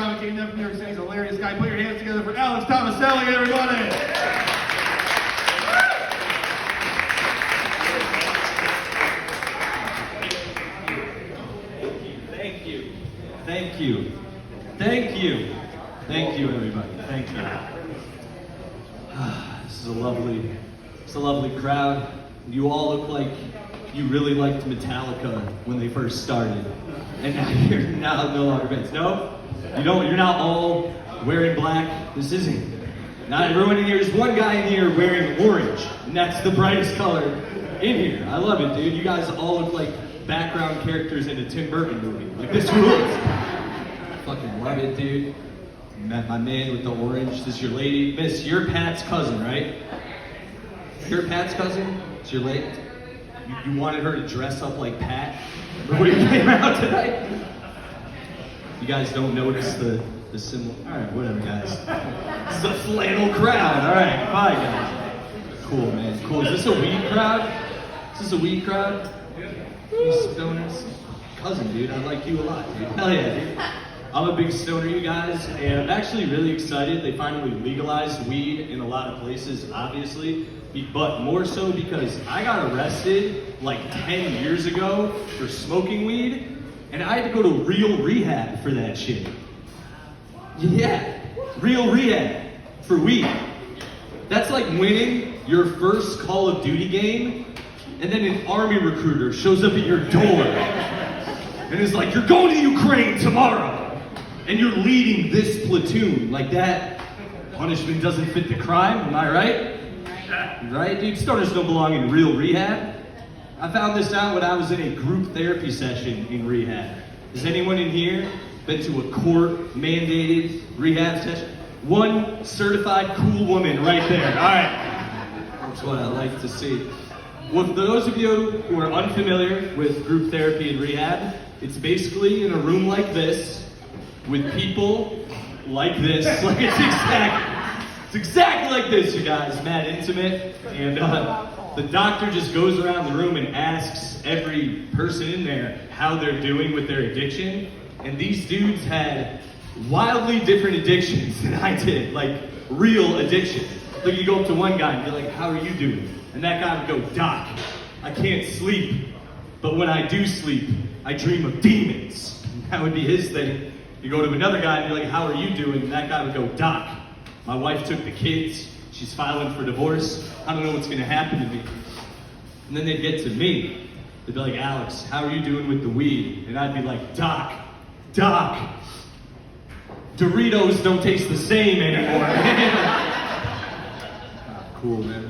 comic, came down from New York City. He's a hilarious guy. Put your hands together for Alex Tomaselli, everybody. Thank you. Thank you. Thank you. Thank you, everybody. Thank you. This is a lovely crowd. You all look like you really liked Metallica when they first started, and now you're now no longer fans. No, you don't. You're not all wearing black. This isn't. Not everyone in here. There's one guy in here wearing orange, and that's the brightest color in here. I love it, dude. You guys all look like background characters in a Tim Burton movie. Like, this rules. Fucking love it, dude. Met my man with the orange. This is your lady. Miss, you're Pat's cousin, right? You're Pat's cousin? It's your lady? You wanted her to dress up like Pat? Remember when you came out tonight? You guys don't notice the symbol? Alright, whatever, guys. This is a flannel crowd. Alright, bye, guys. Cool, man. Cool. Is this a weed crowd? Is this a weed crowd? You stoners? Cousin, dude. I like you a lot, dude. Hell yeah, dude. I'm a big stoner, you guys, and I'm actually really excited. They finally legalized weed in a lot of places, obviously, but more so because I got arrested like 10 years ago for smoking weed, and I had to go to real rehab for that shit. Yeah, real rehab for weed. That's like winning your first Call of Duty game, and then an army recruiter shows up at your door and is like, "You're going to Ukraine tomorrow, and you're leading this platoon." Like, that punishment doesn't fit the crime, am I right? Right, dude? Stoners don't belong in real rehab. I found this out when I was in a group therapy session in rehab. Has anyone in here been to a court-mandated rehab session? One certified cool woman right there. All right. That's what I like to see. Well, for those of you who are unfamiliar with group therapy and rehab, it's basically in a room like this with people like this. Like, it's exactly like this, you guys. Mad intimate. And the doctor just goes around the room and asks every person in there how they're doing with their addiction. And these dudes had wildly different addictions than I did. Like, real addictions. Like, you go up to one guy and be like, "How are you doing?" And that guy would go, "Doc, I can't sleep. But when I do sleep, I dream of demons." That would be his thing. You go to another guy and be like, "How are you doing?" And that guy would go, "Doc, my wife took the kids. She's filing for divorce. I don't know what's gonna happen to me." And then they'd get to me. They'd be like, "Alex, how are you doing with the weed?" And I'd be like, Doc, Doritos don't taste the same anymore." Cool, man.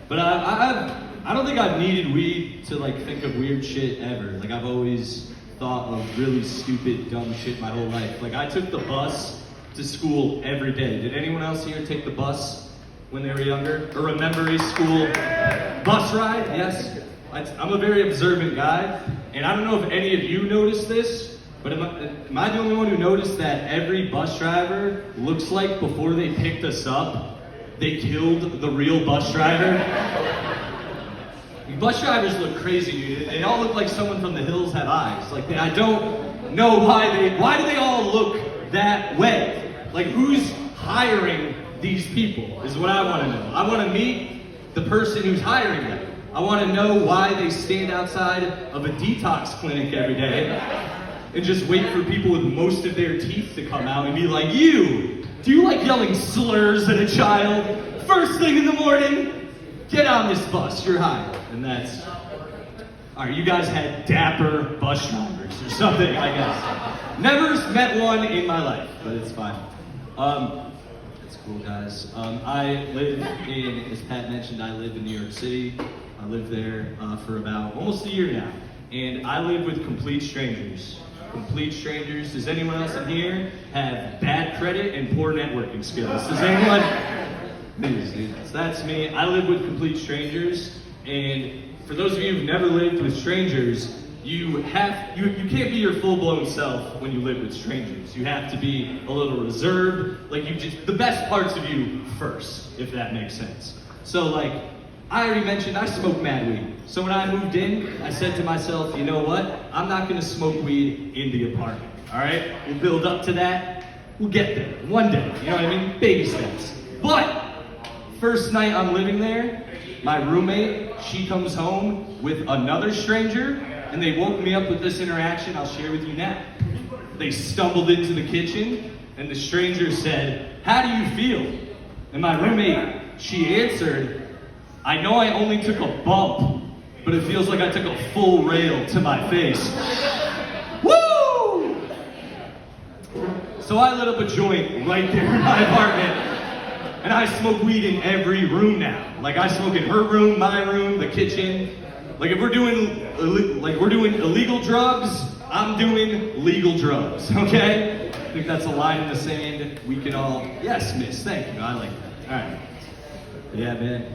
But I don't think I've needed weed to, like, think of weird shit ever. Like, I've always thought of really stupid, dumb shit my whole life. Like, I took the bus to school every day. Did anyone else here take the bus when they were younger? Or remember a school bus ride? Yes? I'm a very observant guy, and I don't know if any of you noticed this, but am I the only one who noticed that every bus driver looks like before they picked us up, they killed the real bus driver? Bus drivers look crazy, dude. They all look like someone from the Hills Have Eyes. Like, I don't know why do they all look that way? Like, who's hiring these people is what I want to know. I want to meet the person who's hiring them. I want to know why they stand outside of a detox clinic every day and just wait for people with most of their teeth to come out and be like, "You, do you like yelling slurs at a child first thing in the morning? Get on this bus, you're hired." And that's, all right, you guys had dapper bus drivers or something, I guess. Never met one in my life, but it's fine. That's cool, guys. I live in, as Pat mentioned, I live in New York City. I lived there for about almost a year now. And I live with complete strangers. Complete strangers. Does anyone else in here have bad credit and poor networking skills? Does anyone? Me, so that's me. I live with complete strangers. And for those of you who've never lived with strangers, you can't be your full-blown self when you live with strangers. You have to be a little reserved, like the best parts of you first, if that makes sense. So, like, I already mentioned I smoke mad weed. So when I moved in, I said to myself, you know what? I'm not gonna smoke weed in the apartment, all right? We'll build up to that. We'll get there one day. You know what I mean? Baby steps. But first night I'm living there, my roommate, she comes home with another stranger, and they woke me up with this interaction I'll share with you now. They stumbled into the kitchen, and the stranger said, "How do you feel?" And my roommate, she answered, "I know I only took a bump, but it feels like I took a full rail to my face." Woo! So I lit up a joint right there in my apartment, and I smoke weed in every room now. Like I smoke in her room, my room, the kitchen. Like if we're doing illegal drugs, I'm doing legal drugs, okay? I think that's a line in the sand we can all, yes, miss, thank you, I like that. All right. Yeah, man.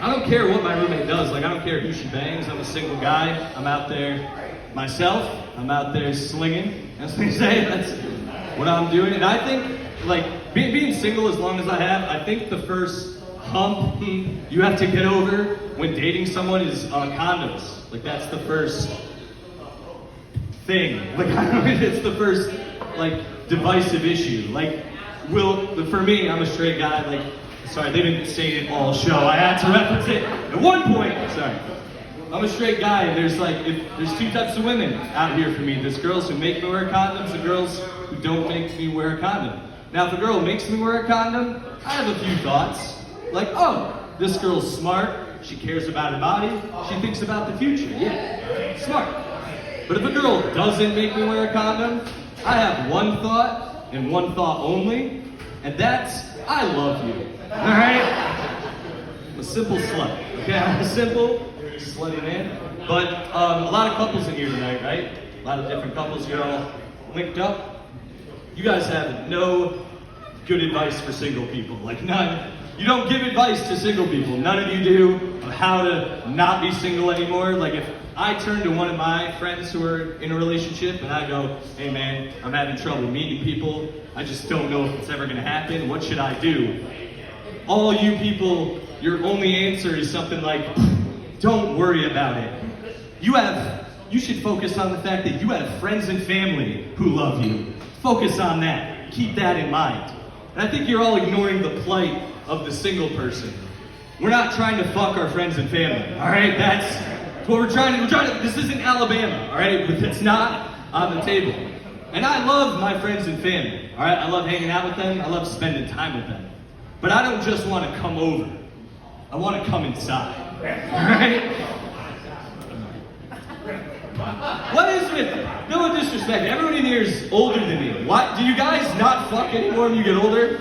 I don't care what my roommate does. Like I don't care who she bangs. I'm a single guy. I'm out there myself. I'm out there slinging, as they say. That's what I'm doing. And I think, like, being single as long as I have, I think the first hump you have to get over when dating someone is condoms. Like, that's the first thing. Like, it's the first, like, divisive issue. Like, for me, I'm a straight guy. Like, sorry, they didn't say it all show. I had to reference it at one point. Sorry. I'm a straight guy, and there's two types of women out here for me. There's girls who make me wear condoms and girls who don't make me wear a condom. Now, if a girl makes me wear a condom, I have a few thoughts. Like, oh, this girl's smart. She cares about her body. She thinks about the future. Yeah, smart. But if a girl doesn't make me wear a condom, I have one thought, and one thought only, and that's, I love you. Alright? I'm a simple slut. Okay, I'm a simple, slutty man. But a lot of couples in here tonight, right? A lot of different couples. You're all linked up. You guys have no good advice for single people. Like none. You don't give advice to single people. None of you do of how to not be single anymore. Like if I turn to one of my friends who are in a relationship and I go, "Hey man, I'm having trouble meeting people. I just don't know if it's ever gonna happen. What should I do?" All you people, your only answer is something like, "Don't worry about it. You should focus on the fact that you have friends and family who love you. Focus on that. Keep that in mind." And I think you're all ignoring the plight of the single person. We're not trying to fuck our friends and family, all right? That's what we're trying to, this isn't Alabama, all right? It's not on the table. And I love my friends and family, all right? I love hanging out with them. I love spending time with them. But I don't just want to come over. I want to come inside, all right? What is with, no disrespect, everyone in here is older than me. What, do you guys not fuck anymore when you get older?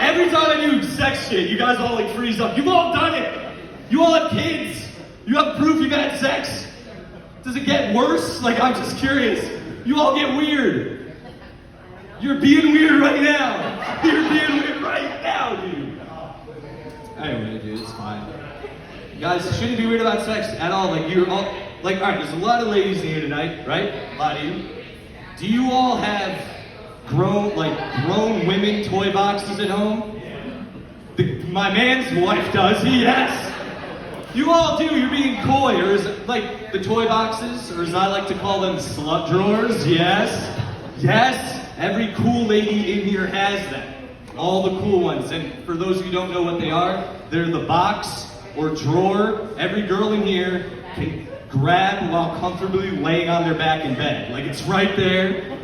Every time I do sex shit, you guys all like freeze up. You've all done it. You all have kids. You have proof you've had sex. Does it get worse? Like, I'm just curious. You all get weird. You're being weird right now. You're being weird right now, dude. Anyway, dude, it's fine. You guys shouldn't be weird about sex at all. Like, you're all, like, all right, there's a lot of ladies in here tonight, right? A lot of you. Do you all have grown women toy boxes at home? My man's wife does, yes. You all do, you're being coy, or is it like the toy boxes, or as I like to call them, slut drawers, yes. Yes, every cool lady in here has them. All the cool ones, and for those of you who don't know what they are, they're the box or drawer every girl in here can grab while comfortably laying on their back in bed. Like it's right there.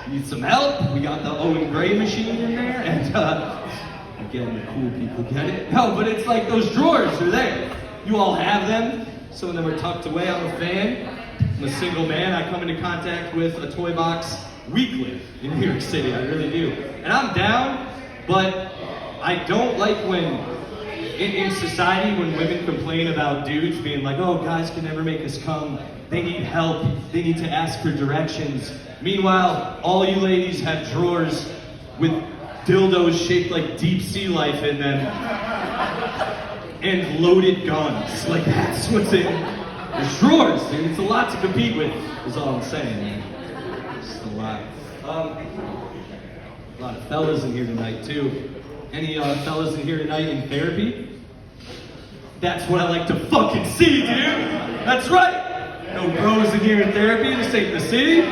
Need some help? We got the Owen Gray machine in there, and again, the cool people get it. No, but it's like those drawers are there. You all have them. Some of them are tucked away. I'm a fan. I'm a single man. I come into contact with a toy box weekly in New York City. I really do. And I'm down, but I don't like when, in society, when women complain about dudes being like, "Oh, guys can never make us come. They need help. They need to ask for directions." Meanwhile, all you ladies have drawers with dildos shaped like deep sea life in them and loaded guns. Like that's what's in. There's drawers, dude. It's a lot to compete with, is all I'm saying, man. Just a lot. A lot of fellas in here tonight, too. Any fellas in here tonight in therapy? That's what I like to fucking see, dude. That's right. No bros in here in therapy. This ain't the city.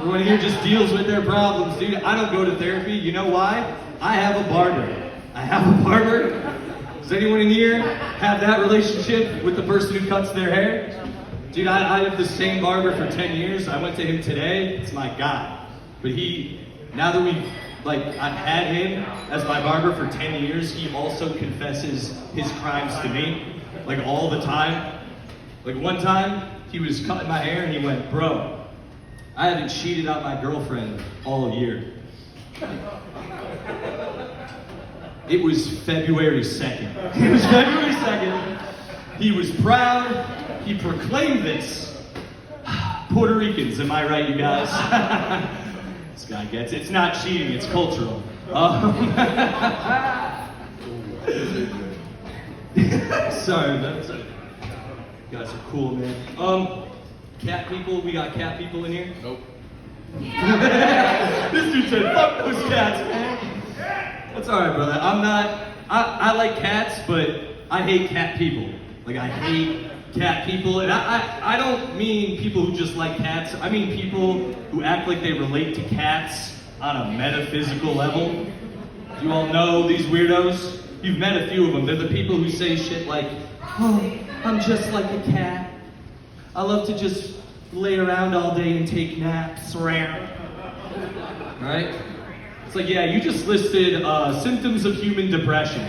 Everyone here just deals with their problems, dude. I don't go to therapy. You know why? I have a barber. I have a barber. Does anyone in here have that relationship with the person who cuts their hair? Dude, I have the same barber for 10 years. I went to him today. It's my guy. But now that I've had him as my barber for 10 years, he also confesses his crimes to me, all the time. One time, he was cutting my hair and he went, "Bro, I haven't cheated on my girlfriend all year." It was February 2nd. It was February 2nd. He was proud. He proclaimed this. Puerto Ricans, am I right, you guys? This guy gets it. It's not cheating, it's cultural. Sorry, man. You guys are cool, man. Cat people, we got cat people in here? Nope. This dude said, "Fuck those cats, man." That's alright, brother. I like cats, but I hate cat people. I hate cat people. And I don't mean people who just like cats. I mean people who act like they relate to cats on a metaphysical level. You all know these weirdos? You've met a few of them. They're the people who say shit like, "Oh, I'm just like a cat. I love to just lay around all day and take naps." Right? It's yeah, you just listed symptoms of human depression.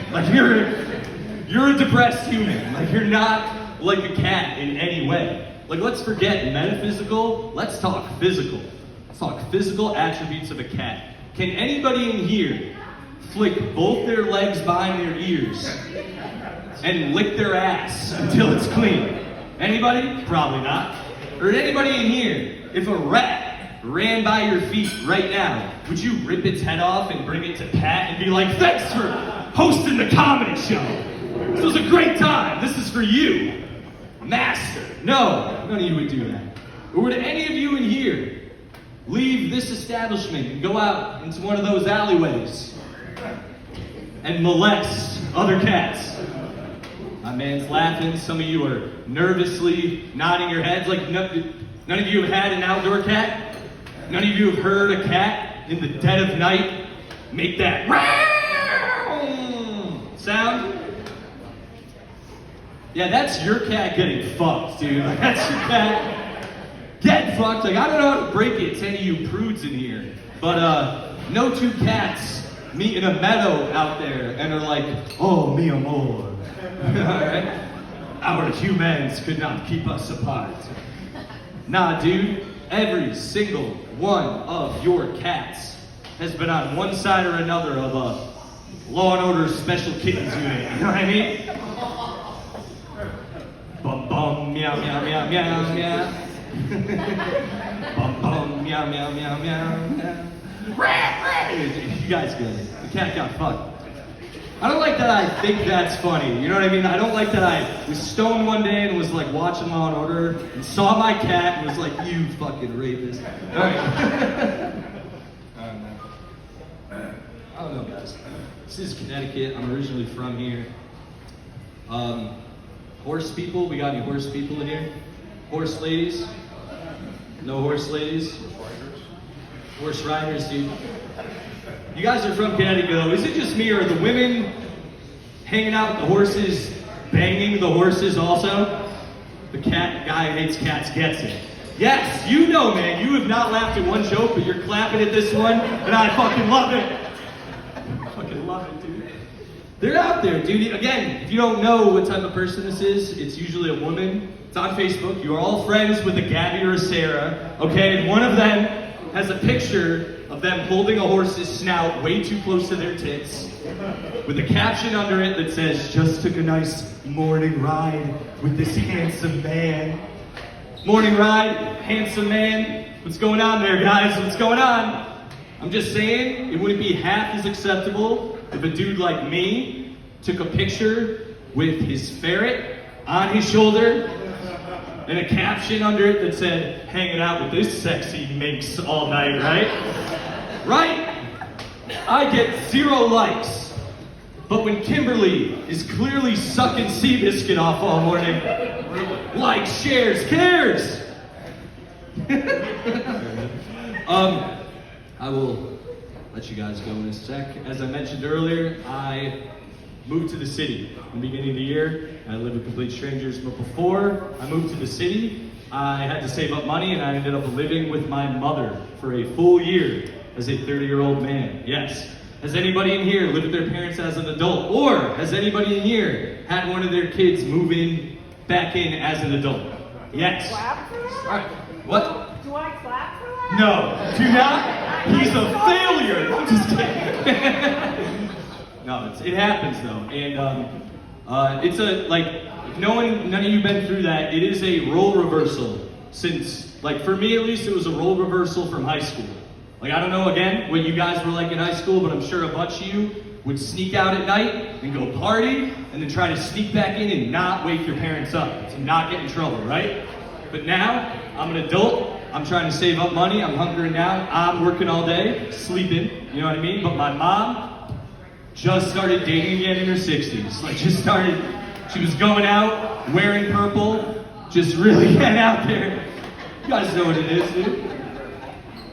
You're a depressed human. You're not like a cat in any way. Let's forget metaphysical. Let's talk physical. Let's talk physical attributes of a cat. Can anybody in here flick both their legs behind their ears and lick their ass until it's clean? Anybody? Probably not. Or anybody in here, if a rat ran by your feet right now, would you rip its head off and bring it to Pat and be like, "Thanks for hosting the comedy show. This was a great time. This is for you, master"? No, none of you would do that. Or would any of you in here leave this establishment and go out into one of those alleyways and molest other cats? My man's laughing. Some of you are nervously nodding your heads. None of you have had an outdoor cat? None of you have heard a cat in the dead of night make that sound? Yeah, that's your cat getting fucked, dude. That's your cat getting fucked. I don't know how to break it to any of you prudes in here, but no two cats meet in a meadow out there and are like, "Oh, mi amor." Alright? "Our humans could not keep us apart." Nah, dude. Every single one of your cats has been on one side or another of a Law and Order Special Kittens unit. You know what I mean? Bum bum meow meow meow meow meow. Bum bum meow meow meow meow meow. You guys get it. The cat got fucked. I don't like that I think that's funny. You know what I mean? I don't like that I was stoned one day and was watching Law and Order and saw my cat and was like, "You fucking rapist." All right. I don't know, guys. This is Connecticut. I'm originally from here. Horse people. We got any horse people in here? Horse ladies? No horse ladies? Horse riders, dude. You guys are from Connecticut, though. Is it just me, or are the women hanging out with the horses, banging the horses also? The cat guy who hates cats gets it. Yes, you know, man. You have not laughed at one joke, but you're clapping at this one, and I fucking love it. I fucking love it, dude. They're out there, dude. Again, if you don't know what type of person this is, it's usually a woman. It's on Facebook. You are all friends with a Gabby or a Sarah, okay? And one of them has a picture of them holding a horse's snout way too close to their tits, with a caption under it that says, "Just took a nice morning ride with this handsome man." Morning ride, handsome man. What's going on there, guys? What's going on? I'm just saying, it wouldn't be half as acceptable if a dude like me took a picture with his ferret on his shoulder and a caption under it that said, "Hanging out with this sexy minx all night," right? Right? I get 0 likes. But when Kimberly is clearly sucking Seabiscuit off all morning, likes, shares, cares. I will let you guys go in a sec. As I mentioned earlier, I moved to the city in the beginning of the year. I lived with complete strangers, but before I moved to the city, I had to save up money, and I ended up living with my mother for a full year as a 30-year-old man. Yes. Has anybody in here lived with their parents as an adult? Or has anybody in here had one of their kids move in back in as an adult? Yes. Clap for that? All right. What? Do I clap for that? No, do not. He's a failure. I'm just kidding. No, it happens though, and it's a none of you been through that. It is a role reversal since, for me at least, it was a role reversal from high school. I don't know again what you guys were like in high school, but I'm sure a bunch of you would sneak out at night and go party, and then try to sneak back in and not wake your parents up to not get in trouble, right? But now I'm an adult. I'm trying to save up money. I'm hunkering down. I'm working all day, sleeping. You know what I mean? But my mom just started dating again in her 60s. She was going out, wearing purple, just really getting out there. You guys know what it is, dude.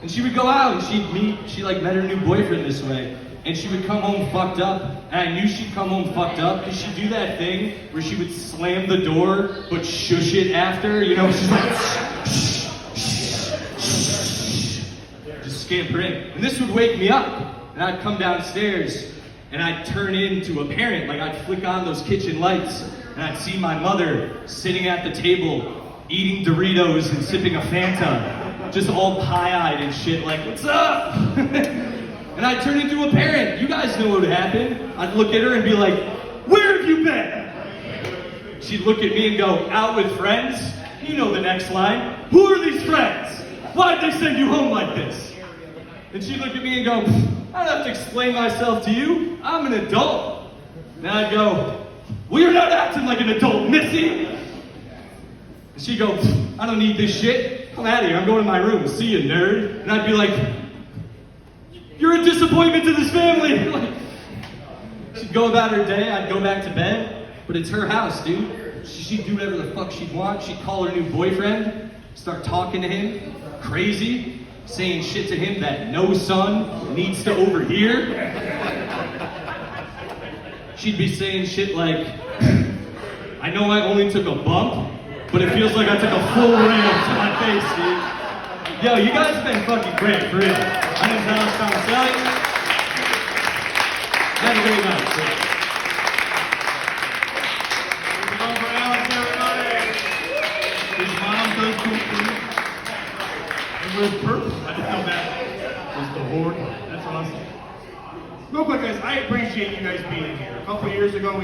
And she would go out and she met her new boyfriend this way. And she would come home fucked up. And I knew she'd come home fucked up because she'd do that thing where she would slam the door but shush it after. You know, she's like, shh, shh, shh, just scamper in. And this would wake me up. And I'd come downstairs and I'd turn into a parent. I'd flick on those kitchen lights and I'd see my mother sitting at the table eating Doritos and sipping a Fanta, just all pie-eyed and shit, what's up? And I'd turn into a parent. You guys know what would happen. I'd look at her and be like, where have you been? She'd look at me and go, out with friends? You know the next line. Who are these friends? Why'd they send you home like this? And she'd look at me and go, I don't have to explain myself to you. I'm an adult. And I'd go, well, you're not acting like an adult, Missy. And she'd go, I don't need this shit. I'm out of here. I'm going to my room. See you, nerd. And I'd be like, you're a disappointment to this family. She'd go about her day. I'd go back to bed. But it's her house, dude. She'd do whatever the fuck she'd want. She'd call her new boyfriend, start talking to him, crazy, saying shit to him that no son needs to overhear. She'd be saying shit like, I know I only took a bump, but it feels like I took a full ram to my face, dude. Yo, you guys have been fucking great, for real. My name's Alex Thomas. Have a great night. Give it up for Alex, everybody. His mom does cool things. And wears purple. I didn't know that was the horde. That's awesome. Real quick, guys, I appreciate you guys being here. A couple years ago, we